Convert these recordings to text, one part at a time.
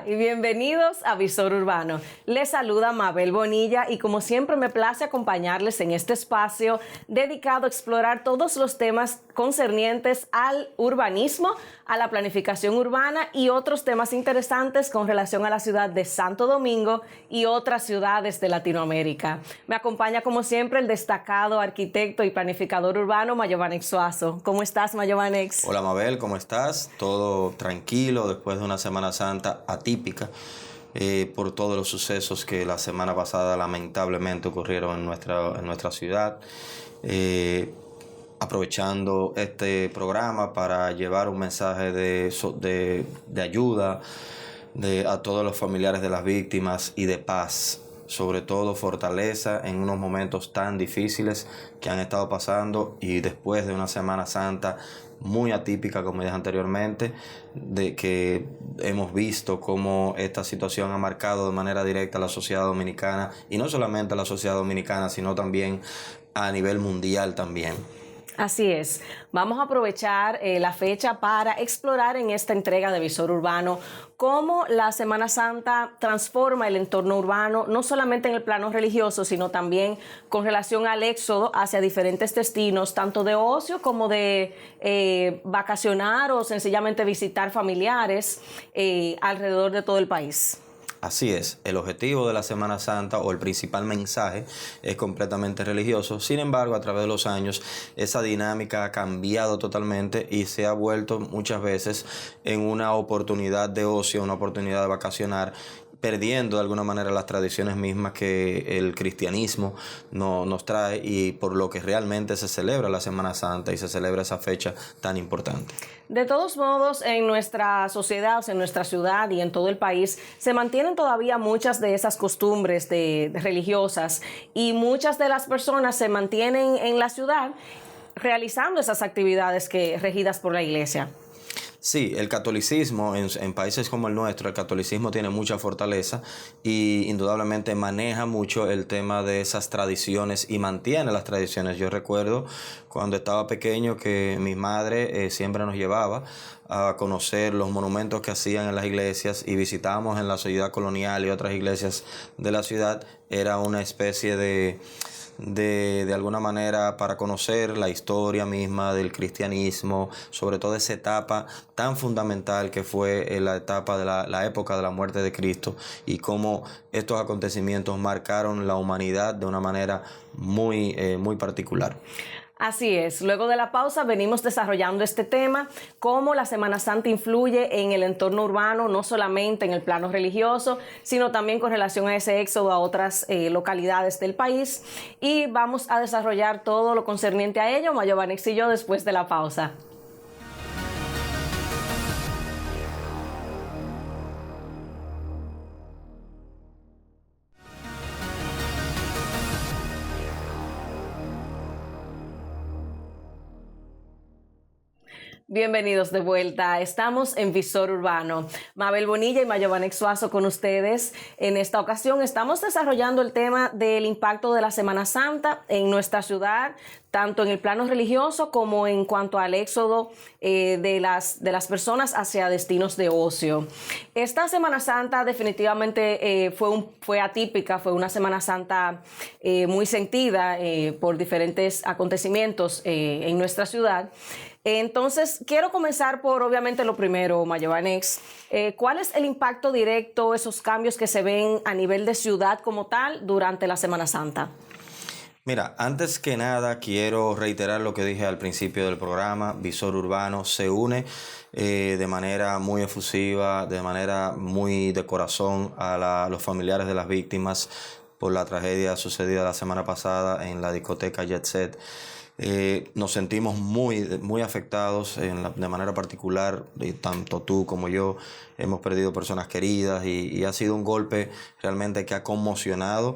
y bienvenidos a Visor Urbano. Les saluda Mabel Bonilla y como siempre me place acompañarles en este espacio dedicado a explorar todos los temas concernientes al urbanismo, a la planificación urbana y otros temas interesantes con relación a la ciudad de Santo Domingo y otras ciudades de Latinoamérica. Me acompaña como siempre el destacado arquitecto y planificador urbano Mayovanex Suazo. ¿Cómo estás, Mayovanex? Hola Mabel, ¿cómo estás? Todo tranquilo después de una Semana Santa atípica por todos los sucesos que la semana pasada lamentablemente ocurrieron en nuestra ciudad. Aprovechando este programa para llevar un mensaje de ayuda a todos los familiares de las víctimas y de paz, sobre todo fortaleza en unos momentos tan difíciles que han estado pasando y después de una Semana Santa muy atípica, como dije anteriormente, de que hemos visto cómo esta situación ha marcado de manera directa a la sociedad dominicana, y no solamente a la sociedad dominicana, sino también a nivel mundial también. Así es. Vamos a aprovechar la fecha para explorar en esta entrega de Visor Urbano cómo la Semana Santa transforma el entorno urbano, no solamente en el plano religioso, sino también con relación al éxodo hacia diferentes destinos, tanto de ocio como de vacacionar o sencillamente visitar familiares alrededor de todo el país. Así es, el objetivo de la Semana Santa o el principal mensaje es completamente religioso. Sin embargo, a través de los años, esa dinámica ha cambiado totalmente y se ha vuelto muchas veces en una oportunidad de ocio, una oportunidad de vacacionar, perdiendo de alguna manera las tradiciones mismas que el cristianismo nos trae y por lo que realmente se celebra la Semana Santa y se celebra esa fecha tan importante. De todos modos, en nuestra sociedad, en nuestra ciudad y en todo el país, se mantienen todavía muchas de esas costumbres religiosas y muchas de las personas se mantienen en la ciudad realizando esas actividades regidas por la iglesia. Sí, el catolicismo en países como el nuestro, el catolicismo tiene mucha fortaleza y indudablemente maneja mucho el tema de esas tradiciones y mantiene las tradiciones. Yo recuerdo cuando estaba pequeño que mi madre siempre nos llevaba a conocer los monumentos que hacían en las iglesias y visitábamos en la ciudad colonial y otras iglesias de la ciudad. Era una especie de alguna manera para conocer la historia misma del cristianismo, sobre todo esa etapa tan fundamental que fue la etapa de la época de la muerte de Cristo y cómo estos acontecimientos marcaron la humanidad de una manera muy particular. Así es. Luego de la pausa venimos desarrollando este tema, cómo la Semana Santa influye en el entorno urbano, no solamente en el plano religioso, sino también con relación a ese éxodo a otras localidades del país. Y vamos a desarrollar todo lo concerniente a ello, Mayovanex y yo, después de la pausa. Bienvenidos de vuelta. Estamos en Visor Urbano. Mabel Bonilla y Mayovanex Suazo con ustedes. En esta ocasión estamos desarrollando el tema del impacto de la Semana Santa en nuestra ciudad, tanto en el plano religioso como en cuanto al éxodo de las personas hacia destinos de ocio. Esta Semana Santa definitivamente fue atípica, fue una Semana Santa muy sentida por diferentes acontecimientos en nuestra ciudad. Entonces, quiero comenzar por, obviamente, lo primero, Mayovanex. ¿Cuál es el impacto directo, esos cambios que se ven a nivel de ciudad como tal durante la Semana Santa? Mira, antes que nada quiero reiterar lo que dije al principio del programa. Visor Urbano se une de manera muy efusiva, de manera muy de corazón a los familiares de las víctimas por la tragedia sucedida la semana pasada en la discoteca Jet Set. Nos sentimos muy afectados de manera particular, tanto tú como yo hemos perdido personas queridas y ha sido un golpe realmente que ha conmocionado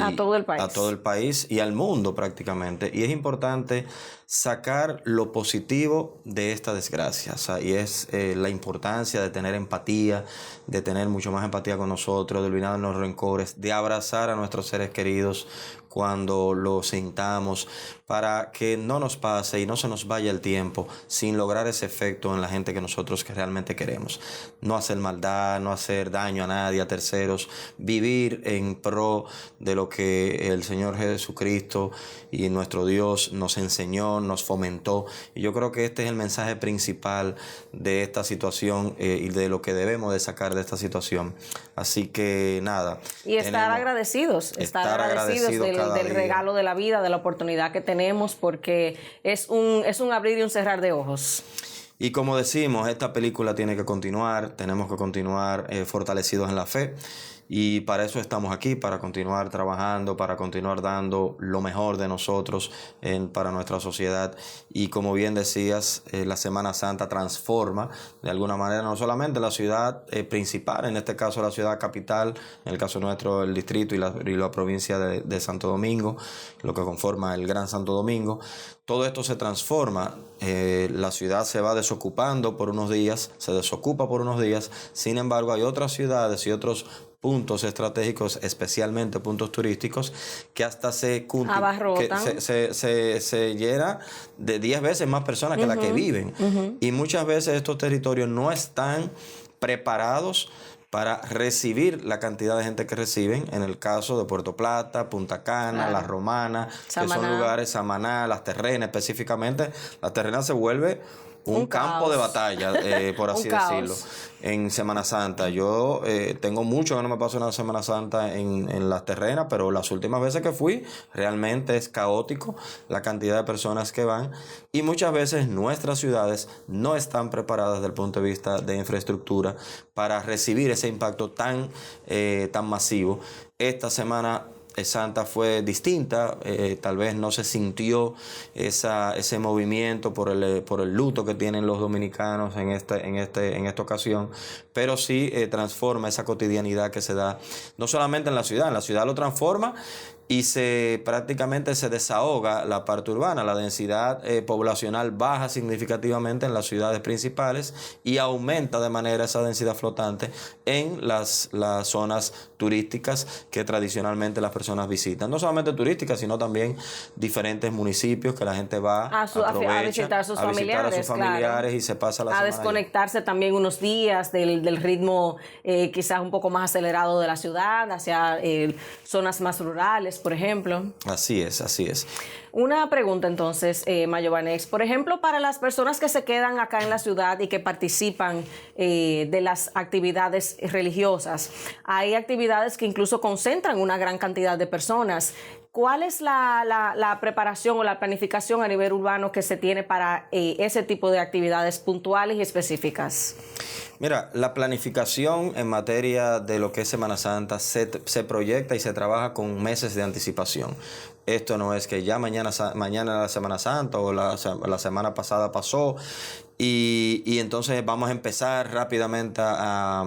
a todo el país y al mundo prácticamente. Y es importante sacar lo positivo de esta desgracia, o sea, y es la importancia de tener empatía, de tener mucho más empatía con nosotros, de olvidar los rencores, de abrazar a nuestros seres queridos cuando lo sintamos, para que no nos pase y no se nos vaya el tiempo sin lograr ese efecto en la gente que nosotros realmente queremos. no hacer maldad, no hacer daño a nadie, a terceros, vivir en pro de lo que el Señor Jesucristo y nuestro Dios nos enseñó, nos fomentó. Y yo creo que este es el mensaje principal de esta situación y de lo que debemos de sacar de esta situación. Así que nada. Y estar agradecidos del regalo de la vida, de la oportunidad que tenemos, porque es un abrir y un cerrar de ojos. Y como decimos, esta película tiene que continuar, tenemos que continuar fortalecidos en la fe. Y para eso estamos aquí, para continuar trabajando, para continuar dando lo mejor de nosotros para nuestra sociedad. Y como bien decías, la Semana Santa transforma de alguna manera no solamente la ciudad principal, en este caso la ciudad capital, en el caso nuestro el distrito y la provincia de Santo Domingo, lo que conforma el Gran Santo Domingo. Todo esto se transforma, la ciudad se va desocupando por unos días, se desocupa por unos días. Sin embargo, hay otras ciudades y otros puntos estratégicos, especialmente puntos turísticos, que hasta se llena de 10 veces más personas que las que viven. Y muchas veces estos territorios no están preparados para recibir la cantidad de gente que reciben, en el caso de Puerto Plata, Punta Cana, La Romana, Samaná. que son lugares, Samaná, Las Terrenas específicamente. Las Terrenas se vuelve un campo de batalla, por así decirlo, en Semana Santa. Yo tengo mucho que no me paso una Semana Santa en Las Terrenas, pero las últimas veces que fui realmente es caótico la cantidad de personas que van, y muchas veces nuestras ciudades no están preparadas desde el punto de vista de infraestructura para recibir ese impacto tan masivo. Esta Semana Santa fue distinta, tal vez no se sintió ese movimiento por el luto que tienen los dominicanos en esta ocasión, pero sí transforma esa cotidianidad que se da no solamente en la ciudad lo transforma y prácticamente se desahoga la parte urbana. La densidad poblacional baja significativamente en las ciudades principales y aumenta de manera esa densidad flotante en las zonas turísticas que tradicionalmente las personas visitan. No solamente turísticas, sino también diferentes municipios que la gente va a visitar a sus familiares, claro. Y se pasa la semana a desconectarse allí. También unos días del ritmo quizás un poco más acelerado de la ciudad, hacia zonas más rurales, por ejemplo. Así es. Una pregunta entonces, Mayovanex. Por ejemplo, para las personas que se quedan acá en la ciudad y que participan de las actividades religiosas, hay actividades que incluso concentran una gran cantidad de personas. ¿Cuál es la preparación o la planificación a nivel urbano que se tiene para ese tipo de actividades puntuales y específicas? Mira, la planificación en materia de lo que es Semana Santa se proyecta y se trabaja con meses de anticipación. Esto no es que ya mañana la Semana Santa o la semana pasada pasó y entonces vamos a empezar rápidamente a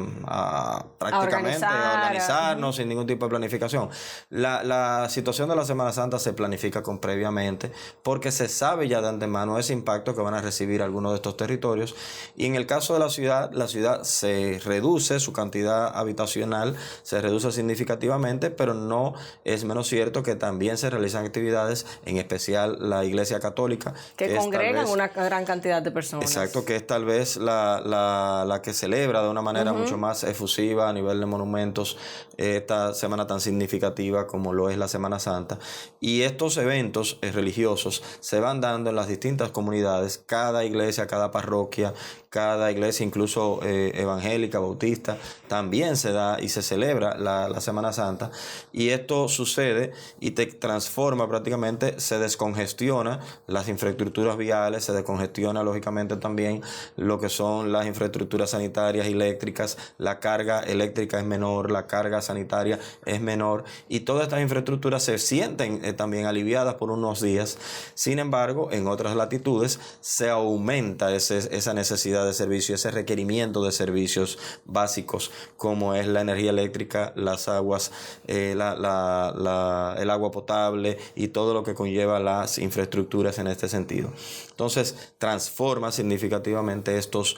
organizarnos sin ningún tipo de planificación. La situación de la Semana Santa se planifica previamente porque se sabe ya de antemano ese impacto que van a recibir algunos de estos territorios, y en el caso de la ciudad se reduce su cantidad habitacional, se reduce significativamente, pero no es menos cierto que también se realizan actividades, en especial la Iglesia Católica, que congregan una gran cantidad de personas. Exacto, que es tal vez la que celebra de una manera mucho más efusiva a nivel de monumentos esta semana tan significativa como lo es la Semana Santa. Y estos eventos religiosos se van dando en las distintas comunidades, cada iglesia, cada parroquia, cada iglesia, incluso evangélica, bautista, también se da y se celebra la Semana Santa. Y esto sucede y te transforma prácticamente, se descongestiona las infraestructuras viales, se descongestiona lógicamente también lo que son las infraestructuras sanitarias y eléctricas. La carga eléctrica es menor, la carga sanitaria es menor, y todas estas infraestructuras se sienten también aliviadas por unos días. Sin embargo, en otras latitudes se aumenta esa necesidad de servicio, ese requerimiento de servicios básicos como es la energía eléctrica, las aguas, el agua potable y todo lo que conlleva las infraestructuras en este sentido. Entonces, transforma significativamente estos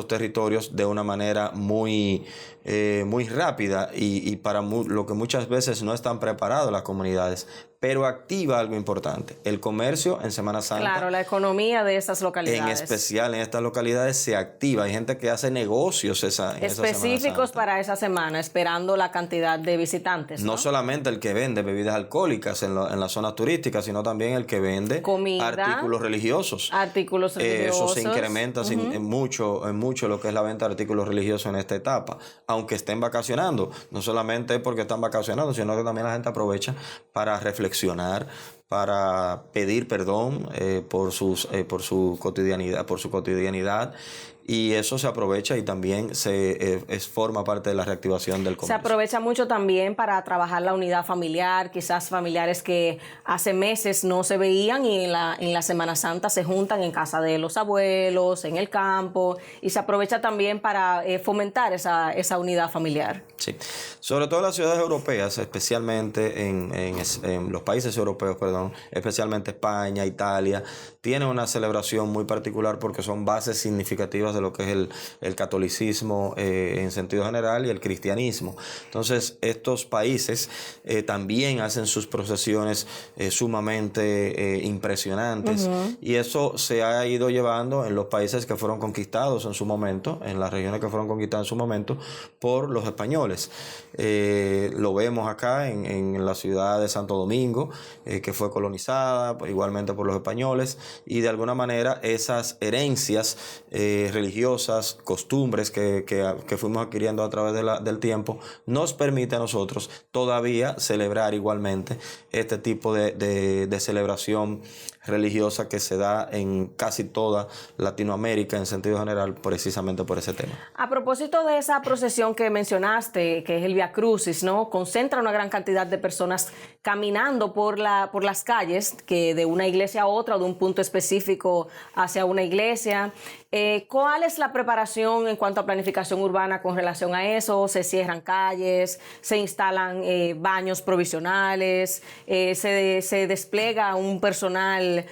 territorios de una manera muy muy rápida y para lo que muchas veces no están preparadas las comunidades, pero activa algo importante. El comercio en Semana Santa. Claro, la economía de esas localidades. En especial en estas localidades se activa. Hay gente que hace negocios específicos para esa semana, esperando la cantidad de visitantes. No solamente el que vende bebidas alcohólicas en las zonas turísticas, sino también el que vende comida, artículos religiosos. Eso se incrementa en mucho lo que es la venta de artículos religiosos en esta etapa. Aunque estén vacacionando, no solamente es porque están vacacionando, sino que también la gente aprovecha para reflexionar, para pedir perdón por su cotidianidad, y eso se aprovecha y también forma parte de la reactivación del comercio. Se aprovecha mucho también para trabajar la unidad familiar, quizás familiares que hace meses no se veían y en la Semana Santa se juntan en casa de los abuelos, en el campo, y se aprovecha también para fomentar esa unidad familiar. Sí, sobre todo en las ciudades europeas, especialmente en los países europeos, especialmente España, Italia, tienen una celebración muy particular porque son bases significativas de lo que es el catolicismo en sentido general y el cristianismo. Entonces, estos países también hacen sus procesiones sumamente impresionantes, y eso se ha ido llevando en los países que fueron conquistados en su momento, en las regiones que fueron conquistadas en su momento por los españoles. Lo vemos acá en la ciudad de Santo Domingo, que fue colonizada igualmente por los españoles, y de alguna manera esas herencias religiosas, costumbres que fuimos adquiriendo a través del tiempo, nos permite a nosotros todavía celebrar igualmente este tipo de celebración religiosa que se da en casi toda Latinoamérica en sentido general, precisamente por ese tema. A propósito de esa procesión que mencionaste, que es el Vía Crucis, ¿no? Concentra una gran cantidad de personas caminando por las calles, que de una iglesia a otra o de un punto específico hacia una iglesia. ¿Cuál es la preparación en cuanto a planificación urbana con relación a eso? ¿Se cierran calles? ¿Se instalan baños provisionales? ¿Se despliega un personal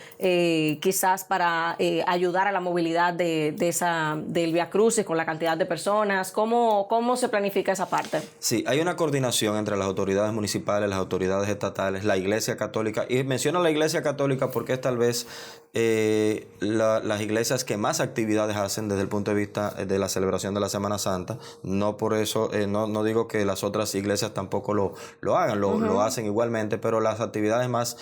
quizás para ayudar a la movilidad del Vía Crucis con la cantidad de personas? ¿Cómo se planifica esa parte? Sí, hay una coordinación entre las autoridades municipales, las autoridades estatales, la Iglesia Católica, y menciono la Iglesia Católica porque es tal vez las iglesias que más actividades hacen desde el punto de vista de la celebración de la Semana Santa. No por eso, no digo que las otras iglesias tampoco lo hagan, lo hacen igualmente, pero las actividades más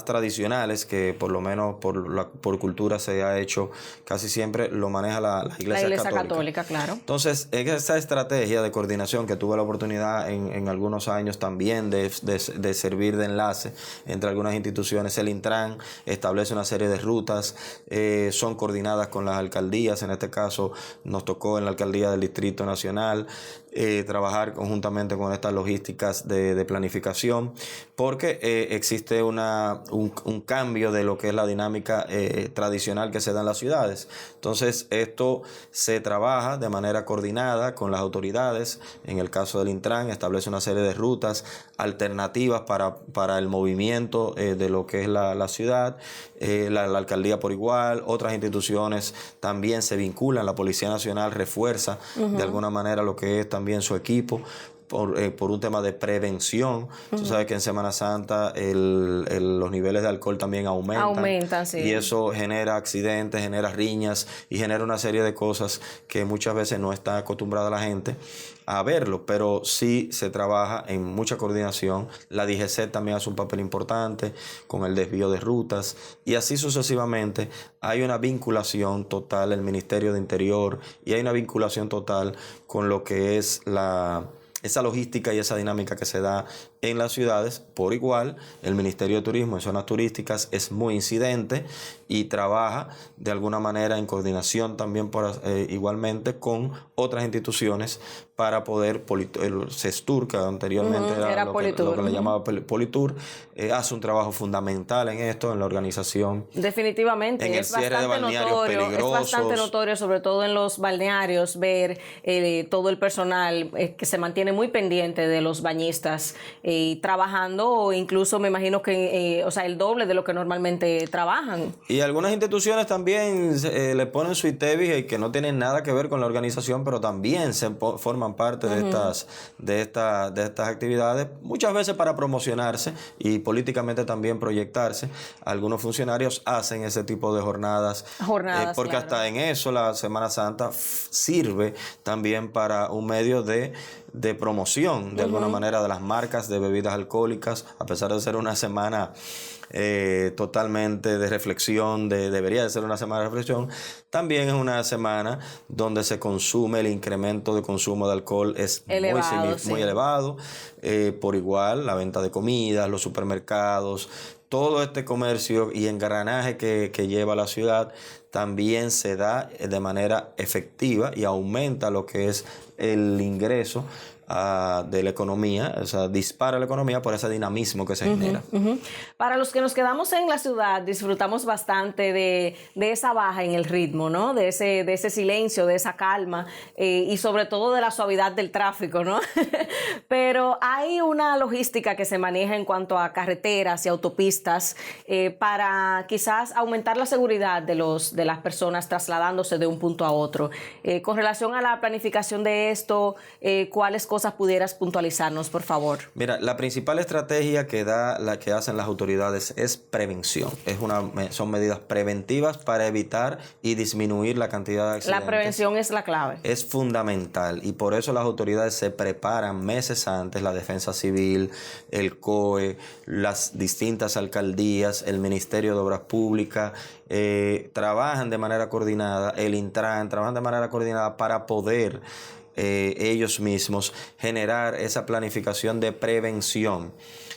tradicionales, que por lo menos por cultura se ha hecho casi siempre, lo maneja la Iglesia Católica, claro. Entonces, esa estrategia de coordinación que tuve la oportunidad en algunos años también de servir de enlace entre algunas instituciones, el Intran establece una serie de rutas, son coordinadas con las alcaldías. En este caso nos tocó en la alcaldía del Distrito Nacional trabajar conjuntamente con estas logísticas de planificación, porque existe un cambio de lo que es la dinámica tradicional que se da en las ciudades. Entonces esto se trabaja de manera coordinada con las autoridades. En el caso del Intran establece una serie de rutas alternativas para el movimiento de lo que es la ciudad. La alcaldía por igual, otras instituciones también se vinculan. La Policía Nacional refuerza de alguna manera lo que es también su equipo por un tema de prevención. Tú sabes que en Semana Santa los niveles de alcohol también aumentan, sí. Y eso genera accidentes, genera riñas y genera una serie de cosas que muchas veces no está acostumbrada la gente a verlo, pero sí se trabaja en mucha coordinación. La DGC también hace un papel importante con el desvío de rutas, y así sucesivamente. Hay una vinculación total el Ministerio de Interior, y hay una vinculación total con lo que es esa logística y esa dinámica que se da en las ciudades por igual. El Ministerio de Turismo en zonas turísticas es muy incidente y trabaja de alguna manera en coordinación también igualmente con otras instituciones para poder, el CESTUR, que anteriormente era lo que le llamaba Politur, hace un trabajo fundamental en esto, en la organización. Definitivamente. En el cierre de balnearios peligrosos. Es bastante notorio, sobre todo en los balnearios, ver todo el personal que se mantiene muy pendiente de los bañistas trabajando, o incluso me imagino que, o sea, el doble de lo que normalmente trabajan. Y algunas instituciones también le ponen su ITEVIS que no tienen nada que ver con la organización, pero también forman parte de estas actividades, muchas veces para promocionarse y políticamente también proyectarse. Algunos funcionarios hacen ese tipo de jornadas porque claro. hasta en eso la Semana Santa sirve también para un medio de promoción, de alguna manera, de las marcas de bebidas alcohólicas, a pesar de ser una semana totalmente de reflexión, debería de ser una semana de reflexión, también es una semana donde se consume, el incremento de consumo de alcohol es muy elevado, por igual la venta de comidas, los supermercados, todo este comercio y engranaje que lleva la ciudad también se da de manera efectiva y aumenta lo que es el ingreso de la economía, o sea, dispara la economía por ese dinamismo que se genera. Para los que nos quedamos en la ciudad, disfrutamos bastante de esa baja en el ritmo, ¿no? De ese silencio, de esa calma y sobre todo de la suavidad del tráfico, ¿no? Pero hay una logística que se maneja en cuanto a carreteras y autopistas para quizás aumentar la seguridad de las personas trasladándose de un punto a otro. Con relación a la planificación de esto, ¿cuáles cosas pudieras puntualizarnos, por favor? Mira, la principal estrategia que hacen las autoridades es prevención. Son medidas preventivas para evitar y disminuir la cantidad de accidentes. La prevención es la clave. Es fundamental y por eso las autoridades se preparan meses antes, la Defensa Civil, el COE, las distintas alcaldías, el Ministerio de Obras Públicas, trabajan de manera coordinada, el Intran trabajan de manera coordinada para poder ellos mismos generar esa planificación de prevención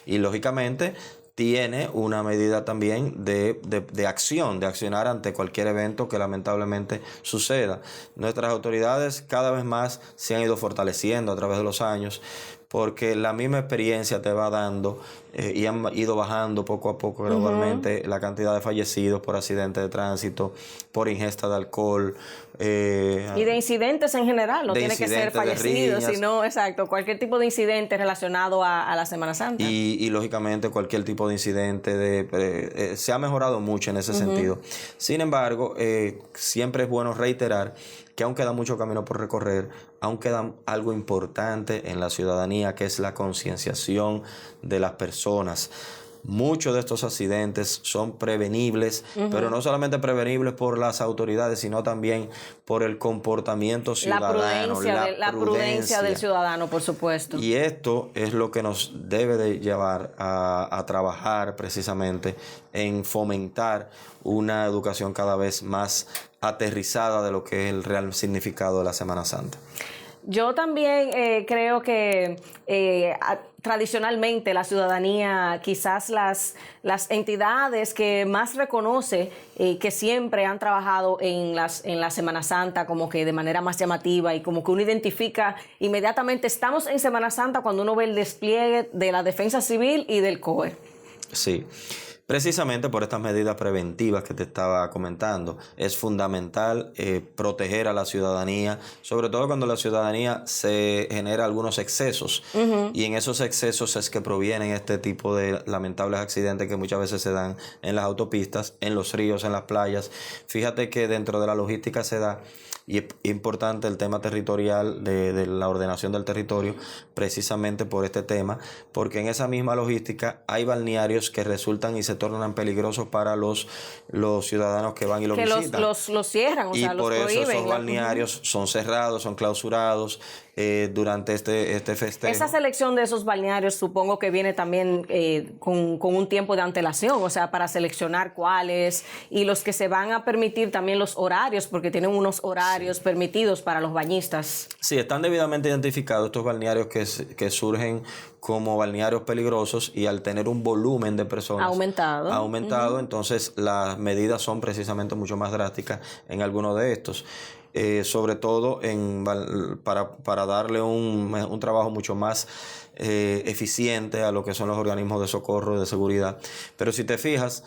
y lógicamente tiene una medida también de acción, de accionar ante cualquier evento que lamentablemente suceda. Nuestras autoridades cada vez más se han ido fortaleciendo a través de los años porque la misma experiencia te va dando y han ido bajando poco a poco gradualmente la cantidad de fallecidos por accidentes de tránsito, por ingesta de alcohol. Y de incidentes en general, no tiene que ser fallecidos, sino, exacto, cualquier tipo de incidente relacionado a la Semana Santa. Y lógicamente cualquier tipo de incidente, se ha mejorado mucho en ese sentido. Sin embargo, siempre es bueno reiterar que aún queda mucho camino por recorrer, aún queda algo importante en la ciudadanía, que es la concienciación de las personas. Muchos de estos accidentes son prevenibles, pero no solamente prevenibles por las autoridades, sino también por el comportamiento ciudadano. La prudencia del ciudadano, por supuesto. Y esto es lo que nos debe de llevar a trabajar precisamente en fomentar una educación cada vez más aterrizada de lo que es el real significado de la Semana Santa. Yo también creo que tradicionalmente la ciudadanía, quizás las entidades que más reconoce que siempre han trabajado en la Semana Santa como que de manera más llamativa y como que uno identifica inmediatamente, estamos en Semana Santa cuando uno ve el despliegue de la Defensa Civil y del COE. Sí. Precisamente por estas medidas preventivas que te estaba comentando, es fundamental proteger a la ciudadanía, sobre todo cuando la ciudadanía se genera algunos excesos y en esos excesos es que provienen este tipo de lamentables accidentes que muchas veces se dan en las autopistas, en los ríos, en las playas. Fíjate que dentro de la logística se da, y es importante el tema territorial de la ordenación del territorio precisamente por este tema, porque en esa misma logística hay balnearios que resultan y se tornan peligrosos para los ciudadanos que van y lo visitan. Los cierran, o sea, los prohíben. Y por eso esos balnearios son cerrados, son clausurados durante este festejo. Esa selección de esos balnearios supongo que viene también con un tiempo de antelación, o sea, para seleccionar cuáles y los que se van a permitir también los horarios, porque tienen unos horarios permitidos para los bañistas. Sí, están debidamente identificados estos balnearios que surgen como balnearios peligrosos y al tener un volumen de personas aumentado, entonces las medidas son precisamente mucho más drásticas en algunos de estos. Sobre todo para darle un trabajo mucho más eficiente a lo que son los organismos de socorro y de seguridad. Pero si te fijas,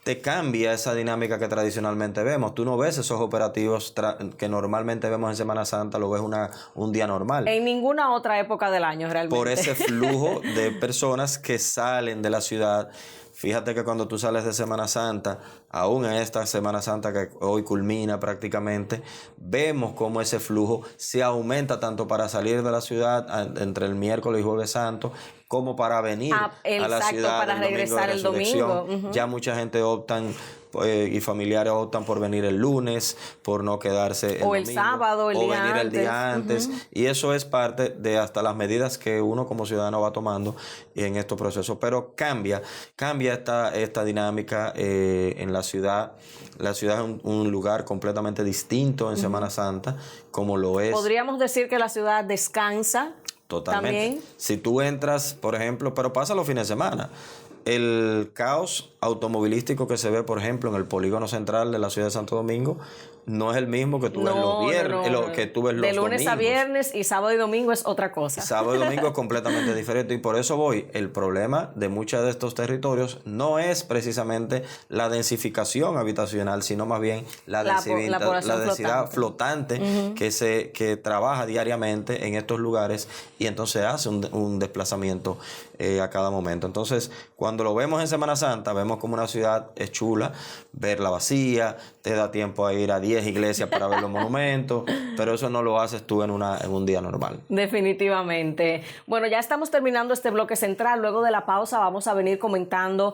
te cambia esa dinámica que tradicionalmente vemos. Tú no ves esos operativos que normalmente vemos en Semana Santa, lo ves un día normal. En ninguna otra época del año realmente. Por ese flujo de personas que salen de la ciudad. Fíjate que cuando tú sales de Semana Santa, aún en esta Semana Santa que hoy culmina prácticamente, vemos cómo ese flujo se aumenta tanto para salir de la ciudad entre el miércoles y jueves santo, como para venir a la ciudad para regresar el domingo. Ya mucha gente optan y familiares optan por venir el lunes, por no quedarse el domingo, el sábado, el día venir antes. el día antes. Y eso es parte de hasta las medidas que uno como ciudadano va tomando en estos procesos. Pero cambia esta dinámica en la ciudad. La ciudad es un lugar completamente distinto en Semana Santa, como lo es. Podríamos decir que la ciudad descansa. Totalmente. También. Si tú entras, por ejemplo, pero pasa los fines de semana. El caos automovilístico que se ve, por ejemplo, en el polígono central de la ciudad de Santo Domingo, no es el mismo que tú ves los viernes, que tú ves los de lunes domingos. a viernes, y sábado y domingo es otra cosa. Sábado y domingo es completamente diferente, y por eso el problema de muchos de estos territorios no es precisamente la densificación habitacional, sino más bien la densidad flotante que trabaja diariamente en estos lugares, y entonces hace un desplazamiento a cada momento. Entonces, cuando lo vemos en Semana Santa, vemos como una ciudad es chula, verla vacía, te da tiempo a ir a 10 iglesias para ver los monumentos, pero eso no lo haces tú en un día normal. Definitivamente. Bueno, ya estamos terminando este bloque central. Luego de la pausa vamos a venir comentando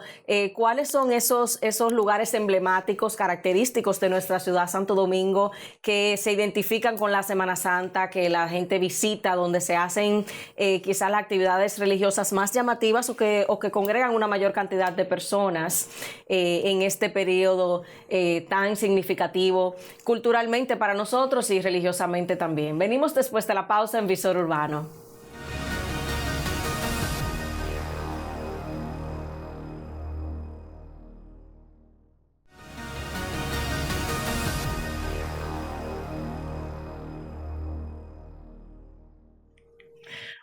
cuáles son esos lugares emblemáticos, característicos de nuestra ciudad, Santo Domingo, que se identifican con la Semana Santa, que la gente visita, donde se hacen quizás las actividades religiosas más llamativas o que congregan una mayor cantidad de personas en este periodo tan significativo culturalmente para nosotros y religiosamente también. Venimos después de la pausa en Visor Urbano.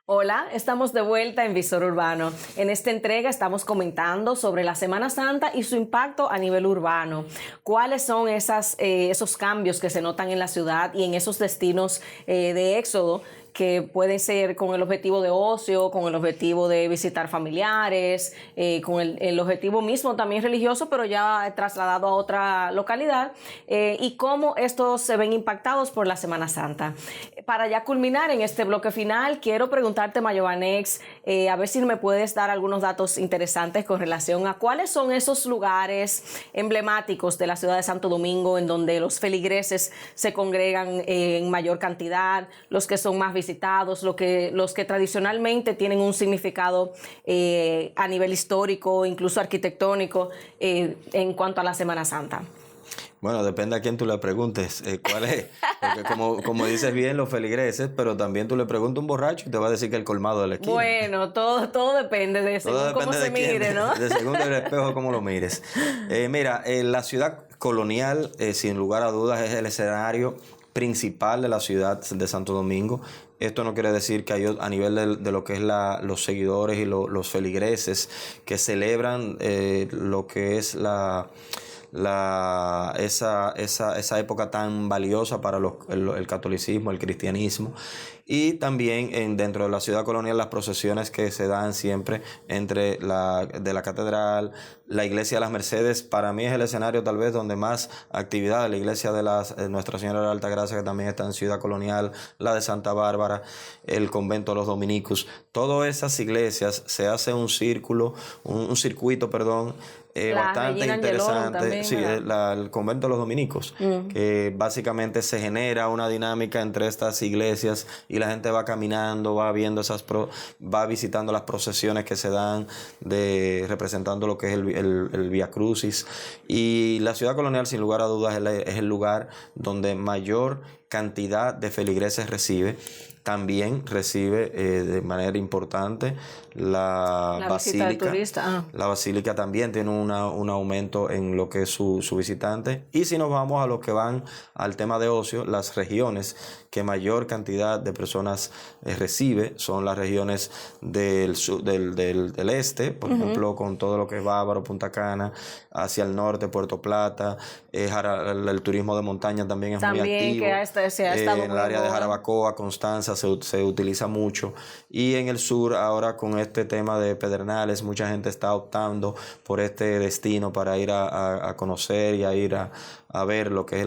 Hola, estamos de vuelta en Visor Urbano. En esta entrega estamos comentando sobre la Semana Santa y su impacto a nivel urbano. ¿Cuáles son esos cambios que se notan en la ciudad y en esos destinos de éxodo que pueden ser con el objetivo de ocio, con el objetivo de visitar familiares, con el objetivo mismo también religioso, pero ya trasladado a otra localidad, y cómo estos se ven impactados por la Semana Santa? Para ya culminar en este bloque final, quiero preguntarte, Mayovanex, a ver si me puedes dar algunos datos interesantes con relación a cuáles son esos lugares emblemáticos de la ciudad de Santo Domingo en donde los feligreses se congregan en mayor cantidad, los que son más visitados, los que tradicionalmente tienen un significado a nivel histórico, incluso arquitectónico, en cuanto a la Semana Santa. Bueno, depende a quién tú le preguntes cuál es. Porque como dices bien, los feligreses, pero también tú le preguntas a un borracho y te va a decir que el colmado de la esquina. Bueno, todo depende de según cómo se mire, ¿no? De según el espejo, cómo lo mires. Mira, la ciudad colonial, sin lugar a dudas, es el escenario principal de la ciudad de Santo Domingo. Esto no quiere decir que a nivel de lo que es los seguidores y los feligreses que celebran lo que es esa época tan valiosa para el catolicismo, el cristianismo, y también dentro de la ciudad colonial las procesiones que se dan siempre de la catedral, la iglesia de las Mercedes. Para mí es el escenario tal vez donde más actividad, la iglesia de Nuestra Señora de la Alta Gracia, que también está en ciudad colonial, la de Santa Bárbara, el convento de los dominicos, todas esas iglesias se hace un circuito, bastante interesante. Sí, el convento de los dominicos, que básicamente se genera una dinámica entre estas iglesias y la gente va caminando, va viendo va visitando las procesiones que se dan representando lo que es el Vía Crucis. Y la ciudad colonial, sin lugar a dudas, es el lugar donde mayor cantidad de feligreses recibe. También recibe de manera importante la visita del basílica. turista. La basílica también tiene un aumento en lo que es su visitante. Y si nos vamos a los que van al tema de ocio, las regiones que mayor cantidad de personas recibe son las regiones del este, por ejemplo, con todo lo que es Bávaro, Punta Cana, hacia el norte, Puerto Plata, el turismo de montaña también es muy activo. Que se ha estado en el área de Jarabacoa, Constanza, se utiliza mucho. Y en el sur, ahora con este tema de Pedernales, mucha gente está optando por este destino para ir a conocer y a ir a ver lo que es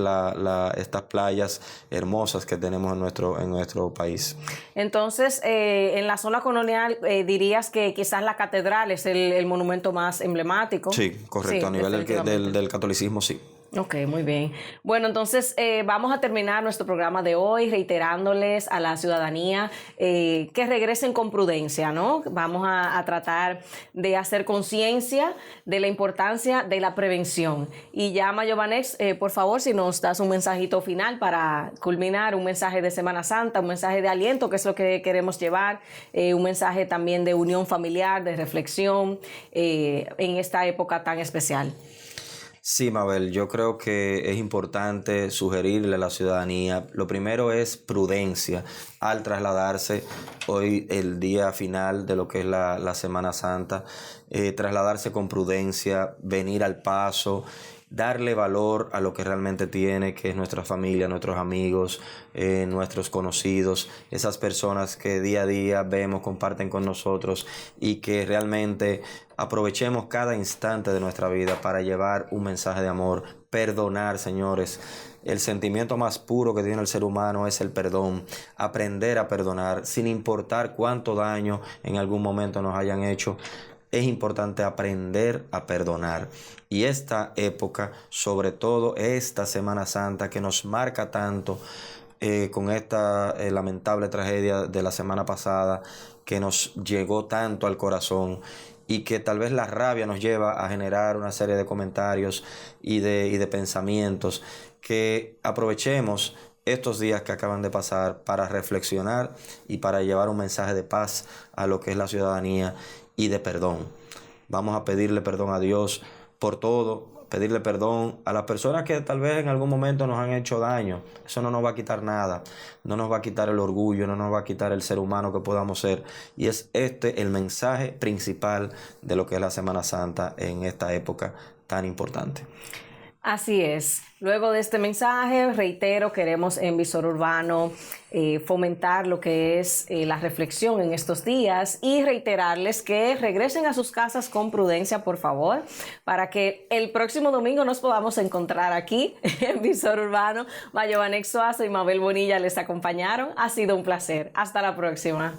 estas playas hermosas que tenemos en nuestro país. Entonces, en la zona colonial dirías que quizás la catedral es el monumento más emblemático. Sí, correcto. Sí, a nivel del catolicismo, sí. Ok, muy bien. Bueno, entonces vamos a terminar nuestro programa de hoy reiterándoles a la ciudadanía que regresen con prudencia, ¿no? Vamos a tratar de hacer conciencia de la importancia de la prevención. Y ya, Mayovanex, por favor, si nos das un mensajito final para culminar, un mensaje de Semana Santa, un mensaje de aliento, que es lo que queremos llevar, un mensaje también de unión familiar, de reflexión en esta época tan especial. Sí, Mabel, yo creo que es importante sugerirle a la ciudadanía, lo primero es prudencia al trasladarse hoy el día final de lo que es la Semana Santa, trasladarse con prudencia, venir al paso, darle valor a lo que realmente tiene, que es nuestra familia, nuestros amigos, nuestros conocidos, esas personas que día a día vemos, comparten con nosotros y que realmente aprovechemos cada instante de nuestra vida para llevar un mensaje de amor, perdonar, señores. El sentimiento más puro que tiene el ser humano es el perdón, aprender a perdonar sin importar cuánto daño en algún momento nos hayan hecho. Es importante aprender a perdonar. Y esta época, sobre todo esta Semana Santa que nos marca tanto con esta lamentable tragedia de la semana pasada que nos llegó tanto al corazón y que tal vez la rabia nos lleva a generar una serie de comentarios y de pensamientos, que aprovechemos estos días que acaban de pasar para reflexionar y para llevar un mensaje de paz a lo que es la ciudadanía y de perdón. Vamos a pedirle perdón a Dios por todo, pedirle perdón a las personas que tal vez en algún momento nos han hecho daño. Eso no nos va a quitar nada, no nos va a quitar el orgullo, no nos va a quitar el ser humano que podamos ser. Y es el mensaje principal de lo que es la Semana Santa en esta época tan importante. Así es. Luego de este mensaje, reitero, queremos en Visor Urbano fomentar lo que es la reflexión en estos días y reiterarles que regresen a sus casas con prudencia, por favor, para que el próximo domingo nos podamos encontrar aquí en Visor Urbano. Mayovanex Suazo y Mabel Bonilla les acompañaron. Ha sido un placer. Hasta la próxima.